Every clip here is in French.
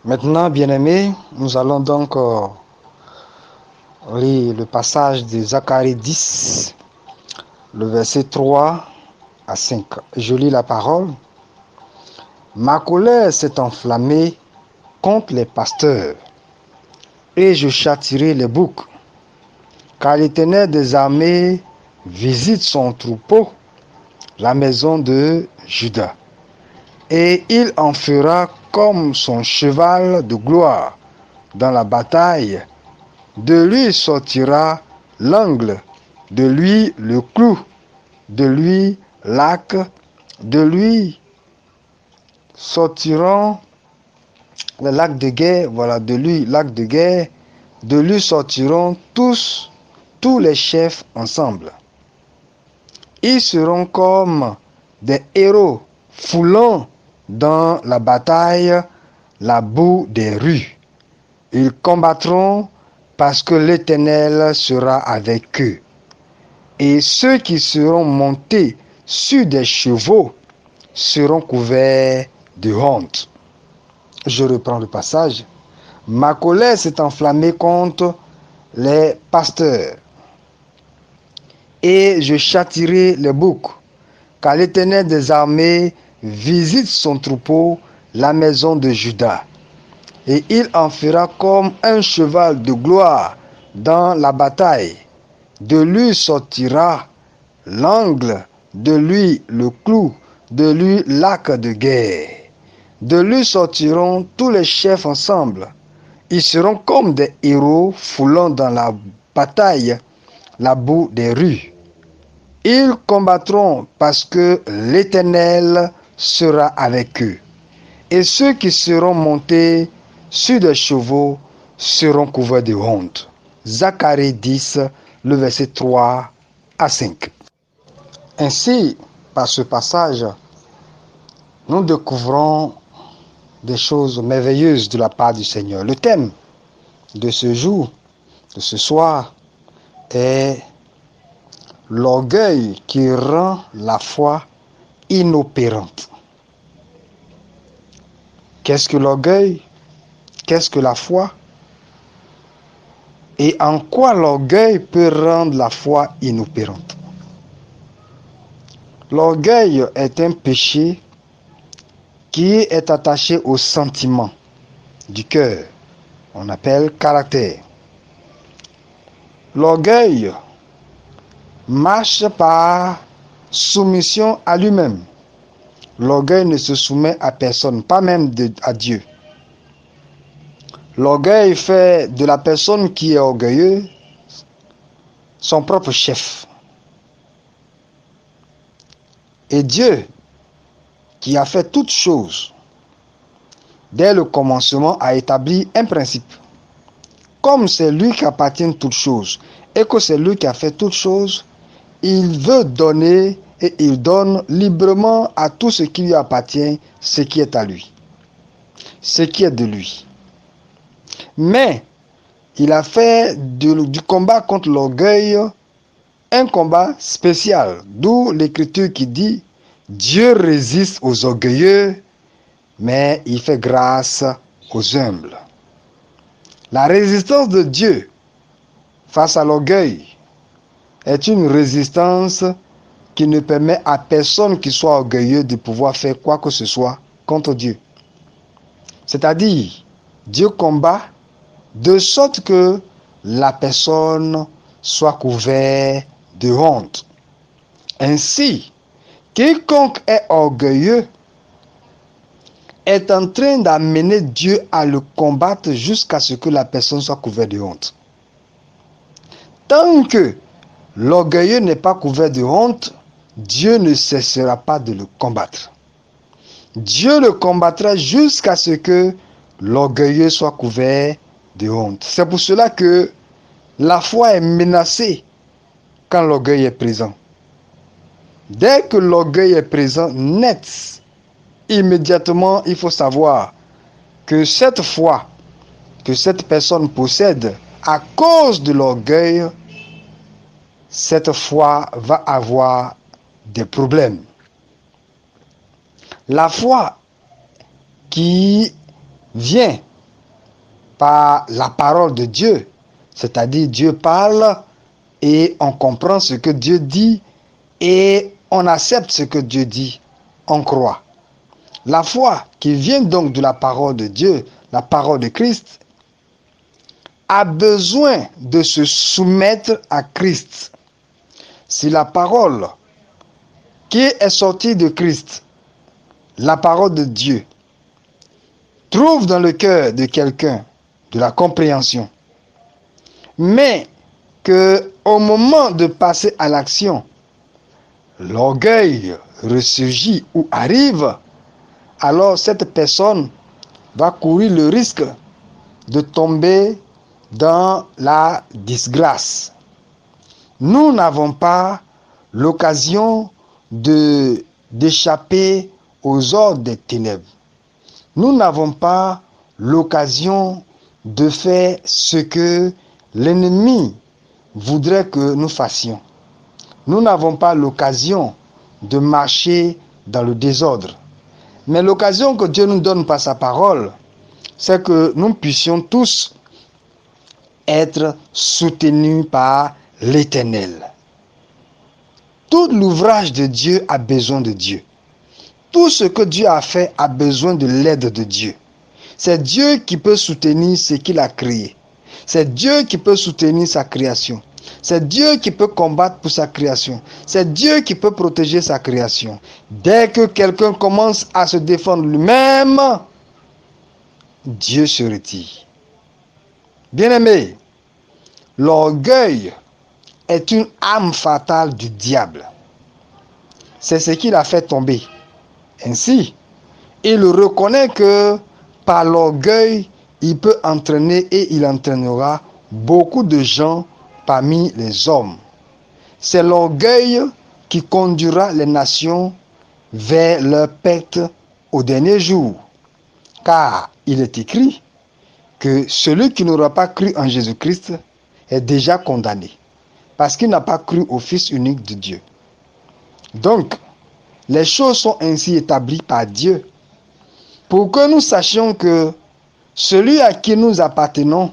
Maintenant, bien-aimés, nous allons donc lire le passage de Zacharie 10, le verset 3 à 5. Je lis la parole. Ma colère s'est enflammée contre les pasteurs, et je châtierai les boucs, car l'Éternel des armées visite son troupeau, la maison de Juda, et il en fera comme son cheval de gloire dans la bataille. De lui sortira l'angle, de lui le clou, de lui l'arc, de lui sortiront le lac de guerre, voilà, de lui lac de guerre, de lui sortiront tous les chefs ensemble. Ils seront comme des héros foulant dans la bataille la boue des rues. Ils combattront parce que l'Éternel sera avec eux. Et ceux qui seront montés sur des chevaux seront couverts de honte. Je reprends le passage. Ma colère s'est enflammée contre les pasteurs, et je châtierai les boucs, car l'Éternel des armées visite son troupeau, la maison de Juda. Et il en fera comme un cheval de gloire dans la bataille. De lui sortira l'angle, de lui le clou, de lui l'arc de guerre. De lui sortiront tous les chefs ensemble. Ils seront comme des héros foulant dans la bataille la boue des rues. Ils combattront parce que l'Éternel sera avec eux. Et ceux qui seront montés sur des chevaux seront couverts de honte. Zacharie 10, le verset 3 à 5. Ainsi, par ce passage, nous découvrons des choses merveilleuses de la part du Seigneur. Le thème de ce jour, de ce soir, est l'orgueil qui rend la foi inopérante. Qu'est-ce que l'orgueil? Qu'est-ce que la foi? Et en quoi l'orgueil peut rendre la foi inopérante? L'orgueil est un péché qui est attaché au sentiment du cœur. On appelle caractère. L'orgueil marche par soumission à lui-même. L'orgueil ne se soumet à personne, pas même à Dieu. L'orgueil fait de la personne qui est orgueilleuse son propre chef. Et Dieu, qui a fait toutes choses, dès le commencement a établi un principe. Comme c'est lui qui appartient toutes choses et que c'est lui qui a fait toutes choses, il veut donner et il donne librement à tout ce qui lui appartient, ce qui est à lui, ce qui est de lui. Mais il a fait du combat contre l'orgueil un combat spécial, d'où l'écriture qui dit « Dieu résiste aux orgueilleux, mais il fait grâce aux humbles ». La résistance de Dieu face à l'orgueil est une résistance qui ne permet à personne qui soit orgueilleux de pouvoir faire quoi que ce soit contre Dieu. C'est-à-dire, Dieu combat de sorte que la personne soit couverte de honte. Ainsi, quiconque est orgueilleux est en train d'amener Dieu à le combattre jusqu'à ce que la personne soit couverte de honte. Tant que l'orgueilleux n'est pas couvert de honte, Dieu ne cessera pas de le combattre. Dieu le combattra jusqu'à ce que l'orgueilleux soit couvert de honte. C'est pour cela que la foi est menacée quand l'orgueil est présent. Dès que l'orgueil est présent, net, immédiatement, il faut savoir que cette foi que cette personne possède à cause de l'orgueil, cette foi va avoir des problèmes. La foi qui vient par la parole de Dieu. C'est-à-dire Dieu parle et on comprend ce que Dieu dit et on accepte ce que Dieu dit. On croit. La foi qui vient donc de la parole de Dieu, la parole de Christ, a besoin de se soumettre à Christ. Si la parole qui est sortie de Christ, la parole de Dieu, trouve dans le cœur de quelqu'un de la compréhension, mais que au moment de passer à l'action, l'orgueil ressurgit ou arrive, alors cette personne va courir le risque de tomber dans la disgrâce. Nous n'avons pas l'occasion d'échapper aux ordres des ténèbres. Nous n'avons pas l'occasion de faire ce que l'ennemi voudrait que nous fassions. Nous n'avons pas l'occasion de marcher dans le désordre. Mais l'occasion que Dieu nous donne par sa parole, c'est que nous puissions tous être soutenus par l'Éternel. Tout l'ouvrage de Dieu a besoin de Dieu. Tout ce que Dieu a fait a besoin de l'aide de Dieu. C'est Dieu qui peut soutenir ce qu'il a créé. C'est Dieu qui peut soutenir sa création. C'est Dieu qui peut combattre pour sa création. C'est Dieu qui peut protéger sa création. Dès que quelqu'un commence à se défendre lui-même, Dieu se retire. Bien-aimé, l'orgueil est une arme fatale du diable. C'est ce qu'il a fait tomber. Ainsi, il reconnaît que par l'orgueil, il peut entraîner et il entraînera beaucoup de gens parmi les hommes. C'est l'orgueil qui conduira les nations vers leur perte au dernier jour. Car il est écrit que celui qui n'aura pas cru en Jésus-Christ est déjà condamné, parce qu'il n'a pas cru au Fils unique de Dieu. Donc, les choses sont ainsi établies par Dieu, pour que nous sachions que celui à qui nous appartenons,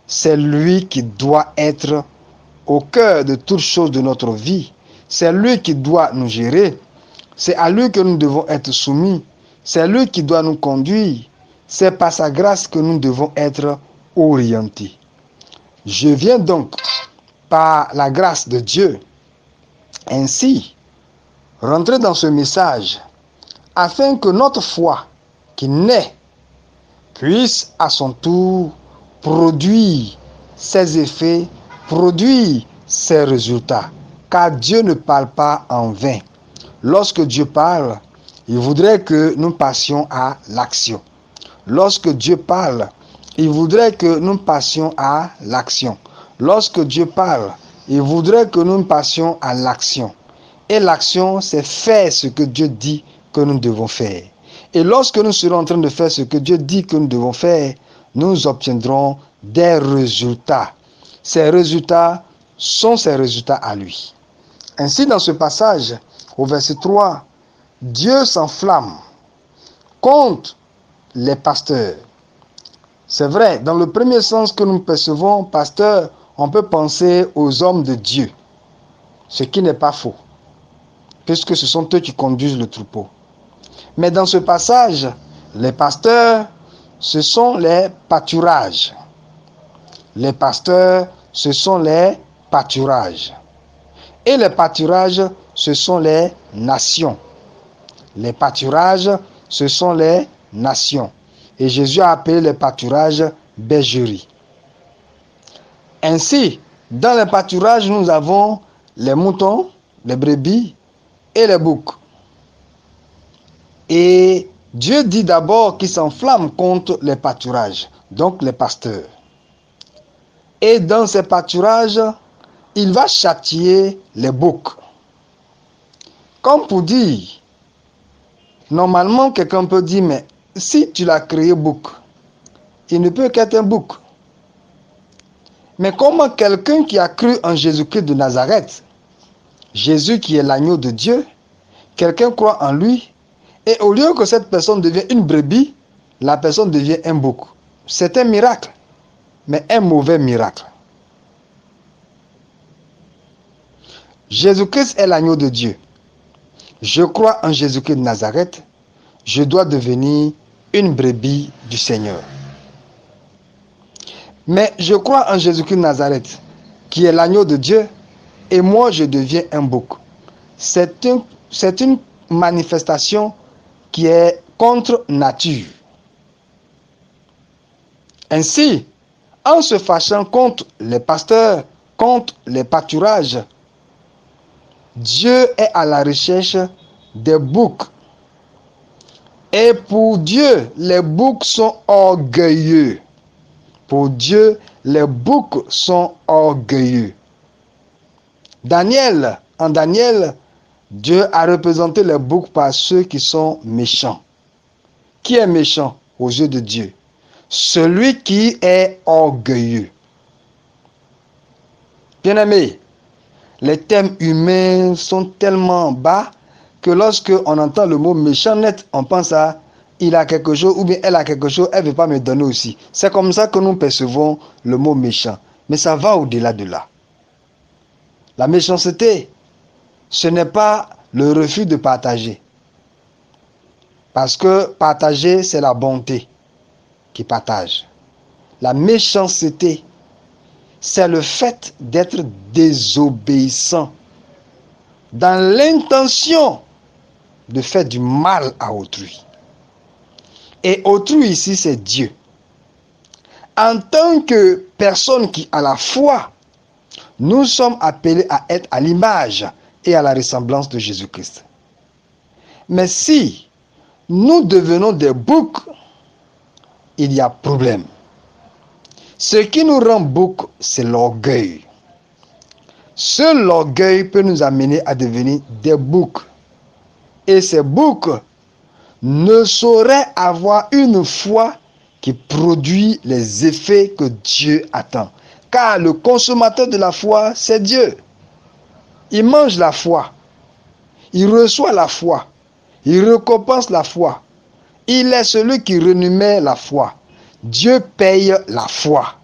c'est lui qui doit être au cœur de toutes choses de notre vie. C'est lui qui doit nous gérer. C'est à lui que nous devons être soumis. C'est lui qui doit nous conduire. C'est par sa grâce que nous devons être orientés. Je viens donc, par la grâce de Dieu, ainsi rentrer dans ce message afin que notre foi qui naît puisse à son tour produire ses effets, produire ses résultats. Car Dieu ne parle pas en vain. Lorsque Dieu parle, il voudrait que nous passions à l'action. Lorsque Dieu parle, il voudrait que nous passions à l'action. Lorsque Dieu parle, il voudrait que nous passions à l'action. Et l'action, c'est faire ce que Dieu dit que nous devons faire. Et lorsque nous serons en train de faire ce que Dieu dit que nous devons faire, nous obtiendrons des résultats. Ces résultats sont ses résultats à lui. Ainsi, dans ce passage, au verset 3, Dieu s'enflamme contre les pasteurs. C'est vrai, dans le premier sens que nous percevons, pasteur, on peut penser aux hommes de Dieu, ce qui n'est pas faux, puisque ce sont eux qui conduisent le troupeau. Mais dans ce passage, les pasteurs, ce sont les pâturages. Les pasteurs, ce sont les pâturages. Et les pâturages, ce sont les nations. Les pâturages, ce sont les nations. Et Jésus a appelé les pâturages bergeries. Ainsi, dans les pâturages, nous avons les moutons, les brebis et les boucs. Et Dieu dit d'abord qu'il s'enflamme contre les pâturages, donc les pasteurs. Et dans ces pâturages, il va châtier les boucs. Comme pour dire, normalement quelqu'un peut dire, mais si tu l'as créé bouc, il ne peut qu'être un bouc. Mais comment quelqu'un qui a cru en Jésus-Christ de Nazareth, Jésus qui est l'agneau de Dieu, quelqu'un croit en lui, et au lieu que cette personne devienne une brebis, la personne devient un bouc. c'est un miracle, mais un mauvais miracle. Jésus-Christ est l'agneau de Dieu. Je crois en Jésus-Christ de Nazareth. Je dois devenir une brebis du Seigneur. Mais je crois en Jésus-Christ de Nazareth, qui est l'agneau de Dieu, et moi je deviens un bouc. C'est une manifestation qui est contre nature. Ainsi, en se fâchant contre les pasteurs, contre les pâturages, Dieu est à la recherche des boucs. Et pour Dieu, les boucs sont orgueilleux. Pour Dieu, les boucs sont orgueilleux. En Daniel, Dieu a représenté les boucs par ceux qui sont méchants. Qui est méchant aux yeux de Dieu? Celui qui est orgueilleux. Bien-aimés, les thèmes humains sont tellement bas que lorsque on entend le mot méchant net, on pense à il a quelque chose ou bien elle a quelque chose, elle ne veut pas me donner aussi. C'est comme ça que nous percevons le mot méchant. Mais ça va au-delà de là. La méchanceté, ce n'est pas le refus de partager. Parce que partager, c'est la bonté qui partage. La méchanceté, c'est le fait d'être désobéissant dans l'intention de faire du mal à autrui. Et autrui ici, c'est Dieu. En tant que personne qui a la foi, nous sommes appelés à être à l'image et à la ressemblance de Jésus-Christ. Mais si nous devenons des boucs, il y a problème. Ce qui nous rend boucs, c'est l'orgueil. Seul l'orgueil peut nous amener à devenir des boucs. Et ces boucs ne sauraient avoir une foi qui produit les effets que Dieu attend. Car le consommateur de la foi, c'est Dieu. Il mange la foi. Il reçoit la foi. Il récompense la foi. Il est celui qui rémunère la foi. Dieu paye la foi.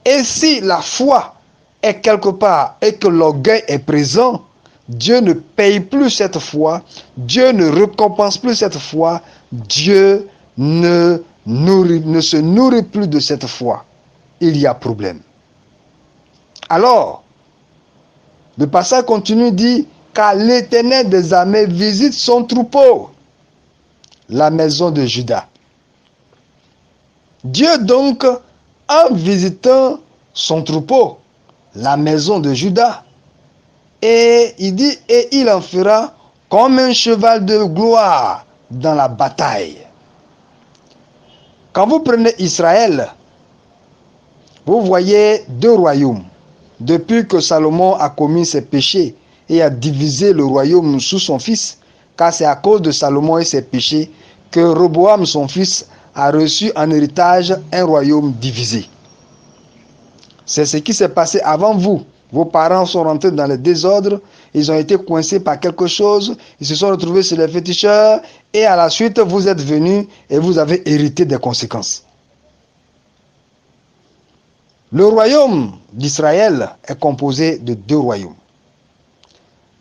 Et si la foi est quelque part et que l'orgueil est présent, Dieu ne paye plus cette foi, Dieu ne récompense plus cette foi, Dieu ne se nourrit plus de cette foi. Il y a problème. Alors, le passage continue, dit, car l'Éternel des armées visite son troupeau, la maison de Juda. Dieu donc, en visitant son troupeau, la maison de Juda, et il dit, et il en fera comme un cheval de gloire dans la bataille. Quand vous prenez Israël, vous voyez deux royaumes. Depuis que Salomon a commis ses péchés et a divisé le royaume sous son fils, car c'est à cause de Salomon et ses péchés que Roboam, son fils, a reçu en héritage un royaume divisé. C'est ce qui s'est passé avant vous. Vos parents sont rentrés dans le désordre, ils ont été coincés par quelque chose, ils se sont retrouvés sur les féticheurs, et à la suite, vous êtes venus et vous avez hérité des conséquences. Le royaume d'Israël est composé de deux royaumes,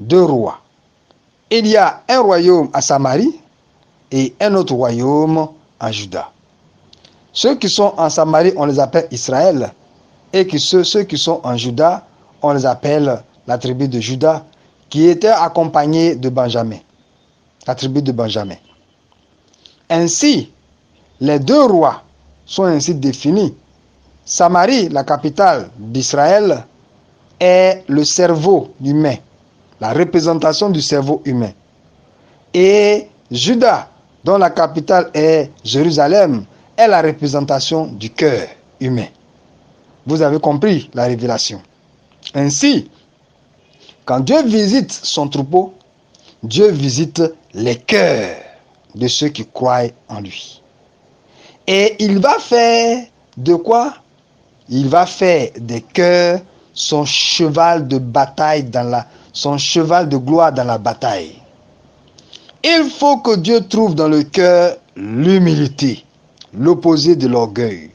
deux rois. Il y a un royaume à Samarie et un autre royaume en Juda. Ceux qui sont en Samarie, on les appelle Israël, et ceux qui sont en Juda, on les appelle la tribu de Juda, qui était accompagnée de Benjamin, la tribu de Benjamin. Ainsi, les deux rois sont ainsi définis. Samarie, la capitale d'Israël, est le cerveau humain, la représentation du cerveau humain. Et Juda, dont la capitale est Jérusalem, est la représentation du cœur humain. Vous avez compris la révélation. Ainsi, quand Dieu visite son troupeau, Dieu visite les cœurs de ceux qui croient en lui. Et il va faire de quoi? Il va faire des cœurs son cheval de bataille son cheval de gloire dans la bataille. Il faut que Dieu trouve dans le cœur l'humilité, l'opposé de l'orgueil.